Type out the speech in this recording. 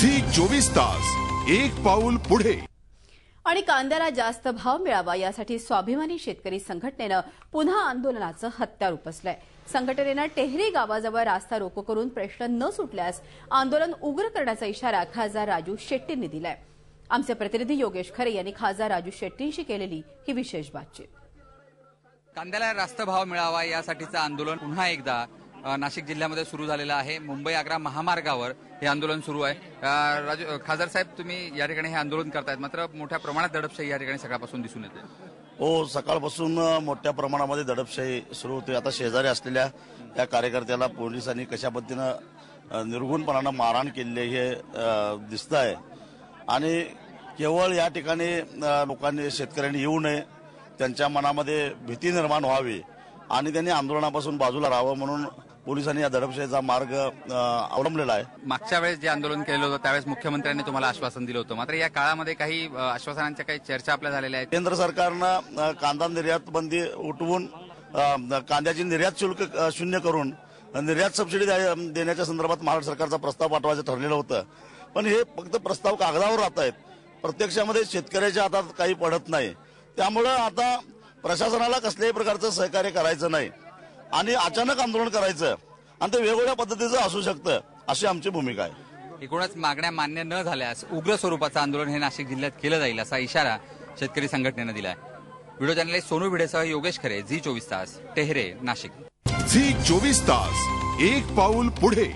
Zee 24 तास, एक पाऊल पुढे। आणि कांद्याला जास्त भाव मिळावा यासाठी स्वाभिमानी शेतकरी संघटनेनं पुन्हा आंदोलनाचं हत्यार उपसलंय। संघटनेनं टेहरी गावाजवळ रास्ता रोको करून प्रश्न न सुटल्यास आंदोलन उग्र करण्याचा इशारा खासदार राजू शेट्टींनी दिलाय। आमचे प्रतिनिधी योगेश खरे यांनी खासदार राजू शेट्टींशी केलेली ही विशेष बातचीत। कांद्याला रास्त भाव मिळावा यासाठीचं आंदोलन पुन्हा एकदा नाशिक जिल्ह्यामध्ये सुरू झालेलं आहे। मुंबई आग्रा महामार्गावर हे आंदोलन सुरू आहे। राजू खासदार साहेब, तुम्ही या ठिकाणी हे आंदोलन करतायत, मात्र मोठ्या प्रमाणात दडपशाही या ठिकाणी सकाळपासून दिसून येते। हो, सकाळपासून मोठ्या प्रमाणामध्ये दडपशाही सुरू होते। आता शेजारी असलेल्या या कार्यकर्त्याला पोलिसांनी कशा पद्धतीनं निर्गुणपणानं मारहाण केली हे दिसत आहे। आणि केवळ या ठिकाणी लोकांनी, शेतकऱ्यांनी येऊ नये, त्यांच्या मनामध्ये भीती निर्माण व्हावी आणि त्यांनी आंदोलनापासून बाजूला राहावं म्हणून पोलिसांनी या दडपशाहीचा मार्ग अवलंबलेला आहे। मागच्या वेळेस जे आंदोलन केलं होतं त्यावेळेस मुख्यमंत्र्यांनी तुम्हाला आश्वासन दिलं होतं, मात्र या काळामध्ये काही आश्वासनांच्या काही चर्चा आपल्या झालेल्या आहेत। केंद्र सरकारनं कांदा निर्यात बंदी उठवून कांद्याची निर्यात शुल्क शून्य करून निर्यात सबसिडी देण्याच्या संदर्भात महाराष्ट्र सरकारचा प्रस्ताव पाठवायचं ठरलेलं होतं, पण हे फक्त प्रस्ताव कागदावर राहत आहेत, प्रत्यक्षामध्ये शेतकऱ्याच्या हातात काही पडत नाही। त्यामुळे आता प्रशासनाला कसल्याही प्रकारचं सहकार्य करायचं नाही आणि अचानक आंदोलन करायचं आणि ते वेगवेगळ्या पद्धतीचं असू शकतं, अशी आमची भूमिका आहे। एकूणच मागण्या मान्य न झाल्यास उग्र स्वरूपाचं आंदोलन हे नाशिक जिल्ह्यात केलं जाईल असा इशारा शेतकरी संघटनेनं दिलाय। व्हिडिओ जर्नलिस्ट सोनू भिडेसह योगेश खरे, झी 24 तास, टेहरे, नाशिक। झी 24 तास, एक पाऊल पुढे।